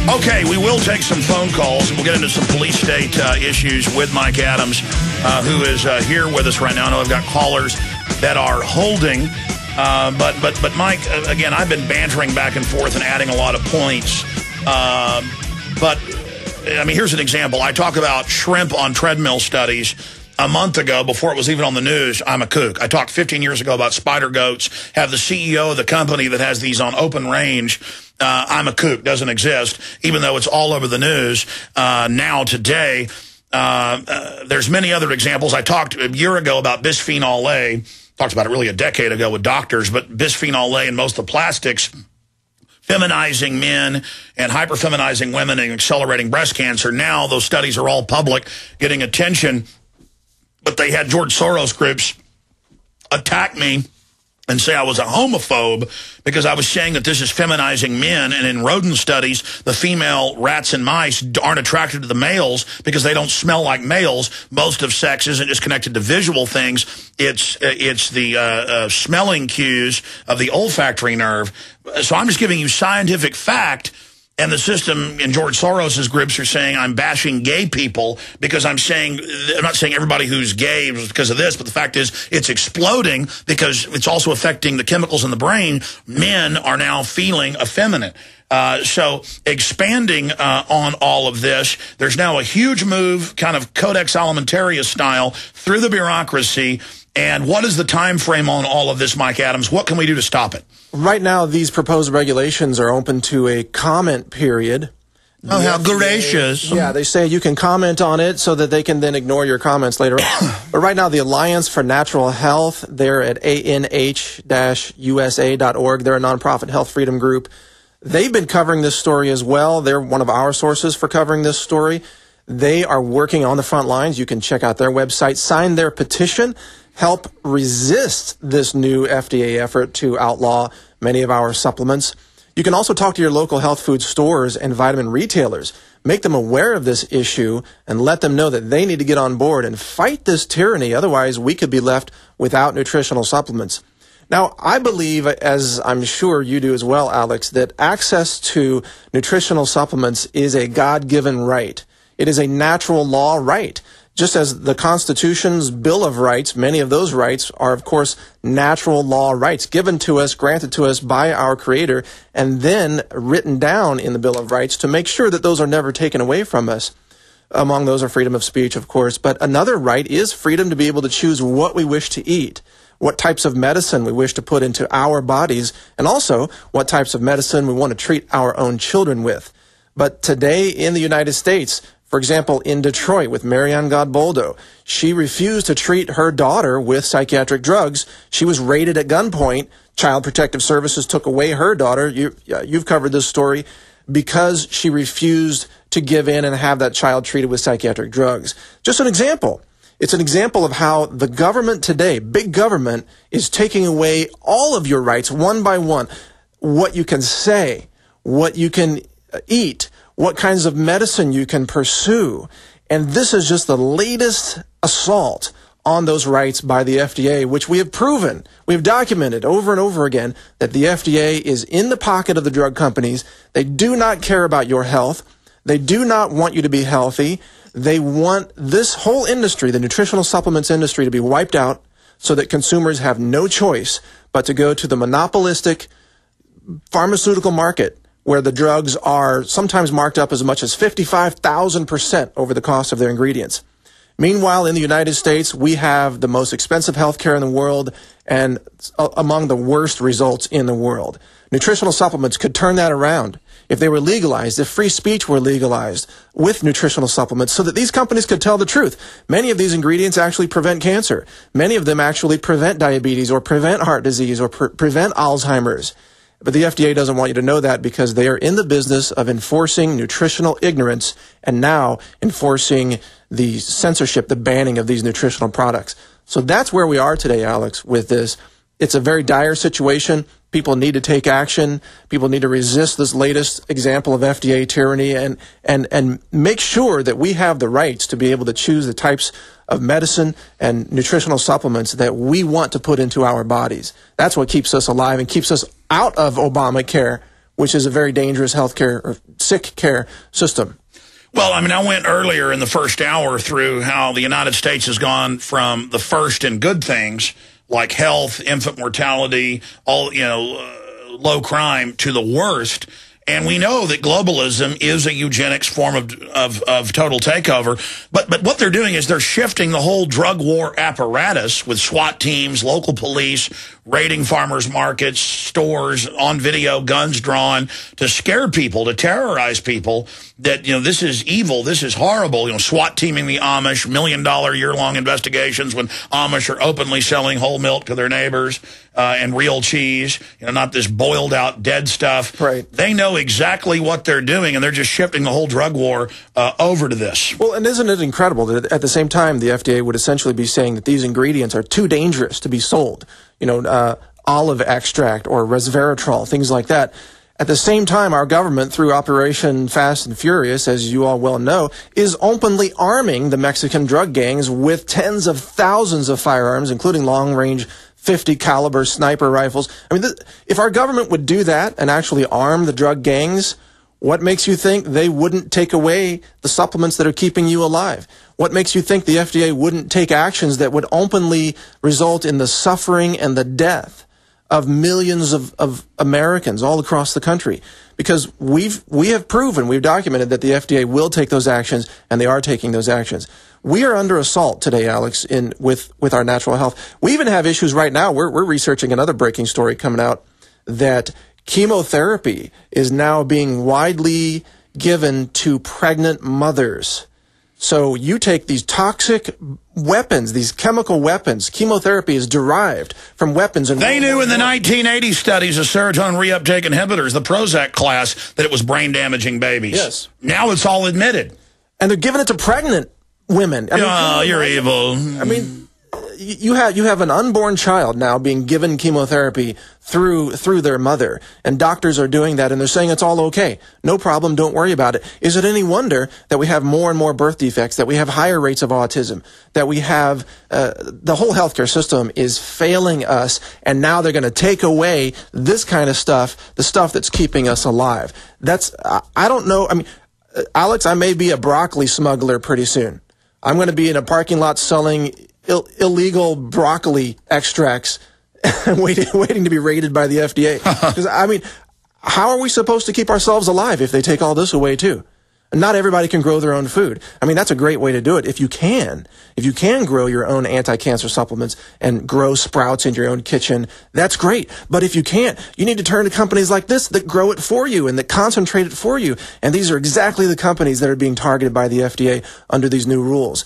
Okay, we will take some phone calls, and we'll get into some police state issues with Mike Adams, who is here with us right now. I know I've got callers that are holding, but Mike, again, I've been bantering back and forth and adding a lot of points. But, I mean, here's an example. I talk about shrimp on treadmill studies a month ago, before it was even on the news. I'm a kook. I talked 15 years ago about spider goats, have the CEO of the company that has these on open range. I'm a kook, doesn't exist, even though it's all over the news now today. There's many other examples. I talked a year ago about bisphenol A, talked about it really a decade ago with doctors, but bisphenol A in most of the plastics, feminizing men and hyperfeminizing women and accelerating breast cancer. Now those studies are all public, getting attention. But they had George Soros groups attack me and say I was a homophobe because I was saying that this is feminizing men, and in rodent studies, the female rats and mice aren't attracted to the males because they don't smell like males. Most of sex isn't just connected to visual things. It's the smelling cues of the olfactory nerve. So I'm just giving you scientific fact. And the system in George Soros's groups are saying I'm bashing gay people because I'm not saying everybody who's gay is because of this, but the fact is it's exploding because it's also affecting the chemicals in the brain. Men are now feeling effeminate. So expanding on all of this, there's now a huge move, kind of Codex Alimentarius style, through the bureaucracy. And what is the time frame on all of this, Mike Adams? What can we do to stop it? Right now, these proposed regulations are open to a comment period. Oh, how gracious. Yeah, they say you can comment on it so that they can then ignore your comments later on. But right now, the Alliance for Natural Health, they're at anh-usa.org. They're a nonprofit health freedom group. They've been covering this story as well. They're one of our sources for covering this story. They are working on the front lines. You can check out their website, sign their petition, help resist this new FDA effort to outlaw many of our supplements. You can also talk to your local health food stores and vitamin retailers. Make them aware of this issue and let them know that they need to get on board and fight this tyranny. Otherwise, we could be left without nutritional supplements. Now, I believe, as I'm sure you do as well, Alex, that access to nutritional supplements is a God-given right. It is a natural law right. Just as the Constitution's Bill of Rights, many of those rights are, of course, natural law rights given to us, granted to us by our Creator, and then written down in the Bill of Rights to make sure that those are never taken away from us. Among those are freedom of speech, of course. But another right is freedom to be able to choose what we wish to eat, what types of medicine we wish to put into our bodies, and also what types of medicine we want to treat our own children with. But today in the United States, for example, in Detroit with Marianne Godboldo, she refused to treat her daughter with psychiatric drugs. She was raided at gunpoint. Child Protective Services took away her daughter. You've covered this story because she refused to give in and have that child treated with psychiatric drugs. Just an example. It's an example of how the government today, big government, is taking away all of your rights one by one. What you can say, what you can eat, what kinds of medicine you can pursue. And this is just the latest assault on those rights by the FDA, which we have proven, we have documented over and over again that the FDA is in the pocket of the drug companies. They do not care about your health. They do not want you to be healthy. They want this whole industry, the nutritional supplements industry, to be wiped out so that consumers have no choice but to go to the monopolistic pharmaceutical market, where the drugs are sometimes marked up as much as 55,000% over the cost of their ingredients. Meanwhile, in the United States, we have the most expensive health care in the world and among the worst results in the world. Nutritional supplements could turn that around if they were legalized, if free speech were legalized with nutritional supplements, so that these companies could tell the truth. Many of these ingredients actually prevent cancer. Many of them actually prevent diabetes or prevent heart disease or prevent Alzheimer's. But the FDA doesn't want you to know that because they are in the business of enforcing nutritional ignorance and now enforcing the censorship, the banning of these nutritional products. So that's where we are today, Alex, with this. It's a very dire situation. People need to take action. People need to resist this latest example of FDA tyranny and make sure that we have the rights to be able to choose the types of medicine and nutritional supplements that we want to put into our bodies. That's what keeps us alive and keeps us out of Obamacare, which is a very dangerous healthcare or sick care system. Well, I mean, I went earlier in the first hour through how the United States has gone from the first in good things like health, infant mortality, all, low crime, to the worst. And we know that globalism is a eugenics form of total takeover. But what they're doing is they're shifting the whole drug war apparatus with SWAT teams, local police, raiding farmers markets, stores, on video, guns drawn, to scare people, to terrorize people that, this is evil, this is horrible. SWAT teaming the Amish, $1 million year-long investigations when Amish are openly selling whole milk to their neighbors and real cheese, not this boiled out dead stuff. Right. They know exactly what they're doing, and they're just shifting the whole drug war over to this. Well, and isn't it incredible that at the same time the FDA would essentially be saying that these ingredients are too dangerous to be sold? Olive extract or resveratrol, things like that. At the same time, our government, through Operation Fast and Furious, as you all well know, is openly arming the Mexican drug gangs with tens of thousands of firearms, including long-range 50-caliber sniper rifles. I mean, if our government would do that and actually arm the drug gangs, what makes you think they wouldn't take away the supplements that are keeping you alive? What makes you think the FDA wouldn't take actions that would openly result in the suffering and the death of millions of Americans all across the country? Because we have proven, we've documented that the FDA will take those actions, and they are taking those actions. We are under assault today, Alex, with our natural health. We even have issues right now. We're researching another breaking story coming out that chemotherapy is now being widely given to pregnant mothers. So you take these toxic weapons, these chemical weapons. Chemotherapy is derived from weapons. And they knew in the 1980 studies of serotonin reuptake inhibitors, the Prozac class, that it was brain-damaging babies. Yes. Now it's all admitted. And they're giving it to pregnant women. You're evil. I mean, you have an unborn child now being given chemotherapy through their mother, and doctors are doing that, and they're saying it's all okay. No problem, don't worry about it. Is it any wonder that we have more and more birth defects, that we have higher rates of autism, that we have the whole healthcare system is failing us, and now they're going to take away this kind of stuff, the stuff that's keeping us alive? I don't know. I mean, Alex, I may be a broccoli smuggler pretty soon. I'm going to be in a parking lot selling illegal broccoli extracts, waiting to be raided by the FDA. Because I mean, how are we supposed to keep ourselves alive if they take all this away too? Not everybody can grow their own food. I mean, that's a great way to do it. If you can grow your own anti-cancer supplements and grow sprouts in your own kitchen, that's great. But if you can't, you need to turn to companies like this that grow it for you and that concentrate it for you. And these are exactly the companies that are being targeted by the FDA under these new rules.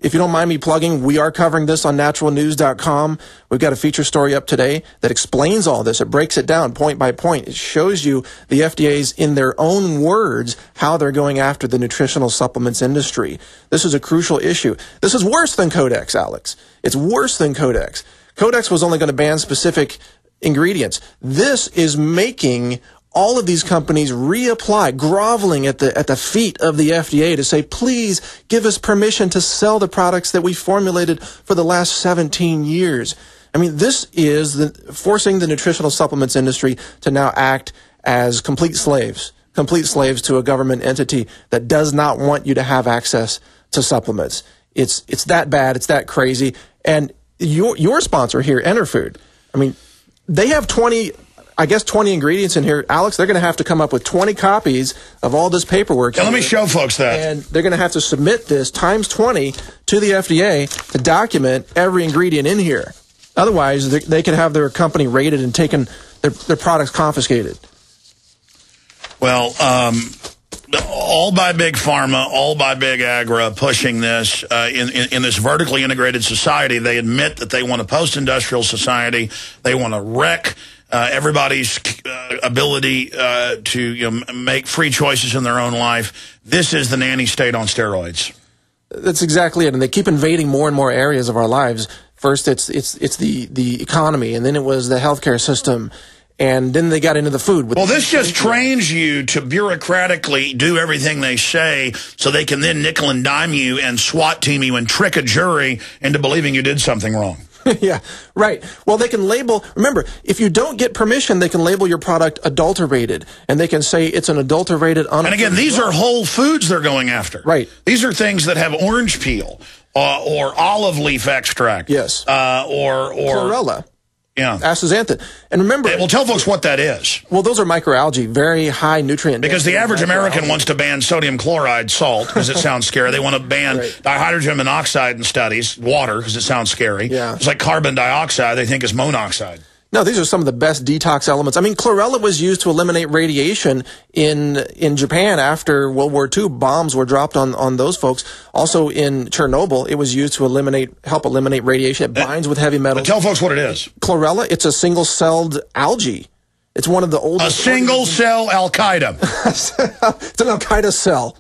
If you don't mind me plugging, we are covering this on naturalnews.com. We've got a feature story up today that explains all this. It breaks it down point by point. It shows you the FDA's, in their own words, how they're going after the nutritional supplements industry. This is a crucial issue. This is worse than Codex, Alex. It's worse than Codex. Codex was only going to ban specific ingredients. This is making all of these companies reapply, groveling at the feet of the FDA to say, please give us permission to sell the products that we formulated for the last 17 years. I mean, this is forcing the nutritional supplements industry to now act as complete slaves to a government entity that does not want you to have access to supplements. It's that bad. It's that crazy. And your sponsor here, Enerfood, I mean, they have 20 ingredients in here. Alex, they're going to have to come up with 20 copies of all this paperwork. Yeah, let me show folks that. And they're going to have to submit this times 20 to the FDA to document every ingredient in here. Otherwise, they could have their company raided and taken their products confiscated. Well, all by Big Pharma, all by Big Agra pushing this in this vertically integrated society. They admit that they want a post-industrial society. They want to wreck everybody's ability to make free choices in their own life. This is the nanny state on steroids. That's exactly it. And they keep invading more and more areas of our lives. First, it's the economy, and then it was the healthcare system, and then they got into the food. Well, this just trains you to bureaucratically do everything they say so they can then nickel and dime you and SWAT team you and trick a jury into believing you did something wrong. Yeah, right. Well, they can label, remember, if you don't get permission, they can label your product adulterated, and they can say it's an adulterated, And again, these are whole foods they're going after. Right. These are things that have orange peel or olive leaf extract. Yes. Or chlorella. Yeah. Astaxanthin. And remember... Well, tell folks what that is. Well, those are microalgae, very high nutrient. Because the average American wants to ban sodium chloride salt because it sounds scary. They want to ban dihydrogen monoxide in studies, water, because it sounds scary. Yeah. It's like carbon dioxide they think is monoxide. No, these are some of the best detox elements. I mean, chlorella was used to eliminate radiation in Japan after World War II. Bombs were dropped on those folks. Also in Chernobyl, it was used to help eliminate radiation. It binds with heavy metals. Tell folks what it is. Chlorella, it's a single-celled algae. It's one of the oldest... A single-cell Al-Qaeda. It's an Al-Qaeda cell.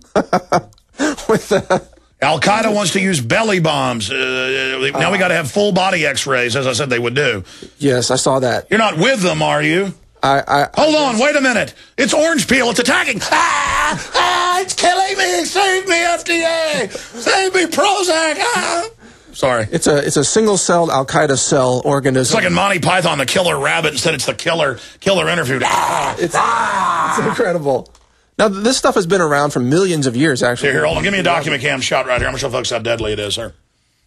Al-Qaeda wants to use belly bombs. Now we got to have full-body X-rays, as I said they would do. Yes, I saw that. You're not with them, are you? Hold on, wait a minute. It's orange peel. It's attacking. It's killing me. Save me, FDA. Save me, Prozac. Sorry. It's a single-celled Al-Qaeda cell organism. It's like in Monty Python, the killer rabbit. Instead, it's the killer interviewed. It's incredible. Now, this stuff has been around for millions of years, actually. Here, hold on. Give me a document cam shot right here. I'm going to show folks how deadly it is, sir.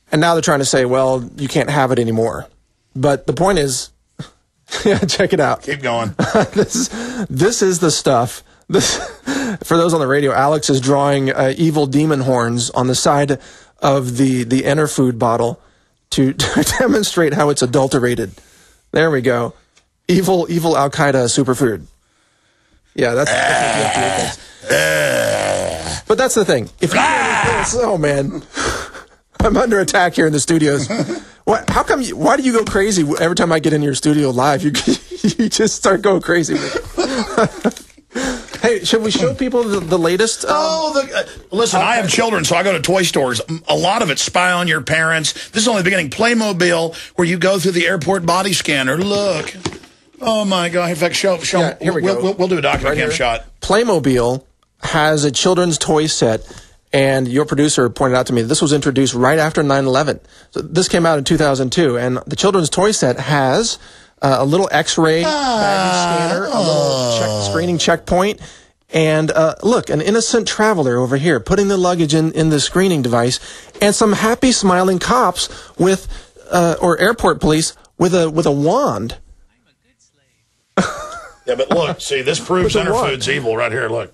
And now they're trying to say, well, you can't have it anymore. But the point is, yeah, check it out. Keep going. This is the stuff. For those on the radio, Alex is drawing evil demon horns on the side of the Enerfood bottle to demonstrate how it's adulterated. There we go. Evil Al-Qaeda superfood. Yeah, that's what the FDA thinks. But that's the thing. If you oh man, I'm under attack here in the studios. What? How come? Why do you go crazy every time I get in your studio live? You just start going crazy. Hey, should we show people the latest? Listen, I have children, so I go to toy stores. A lot of it spy on your parents. This is only the beginning. Playmobil, where you go through the airport body scanner. Look. Oh, my God. In fact, show. Yeah, here we go. We'll do a document cam shot. Playmobil has a children's toy set, and your producer pointed out to me that this was introduced right after 9/11. So this came out in 2002, and the children's toy set has a little X-ray baggage scanner, a little screening checkpoint, and look, an innocent traveler over here putting the luggage in the screening device, and some happy, smiling cops with or airport police with a wand. Yeah, but look, see, this proves Enerfood's evil right here. Look.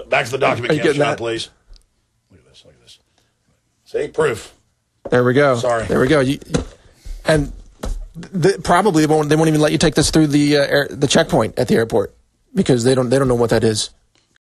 Back to the document cam shot, please. Look at this. See, proof. There we go. Sorry. There we go. And probably they won't even let you take this through the checkpoint at the airport because they don't know what that is.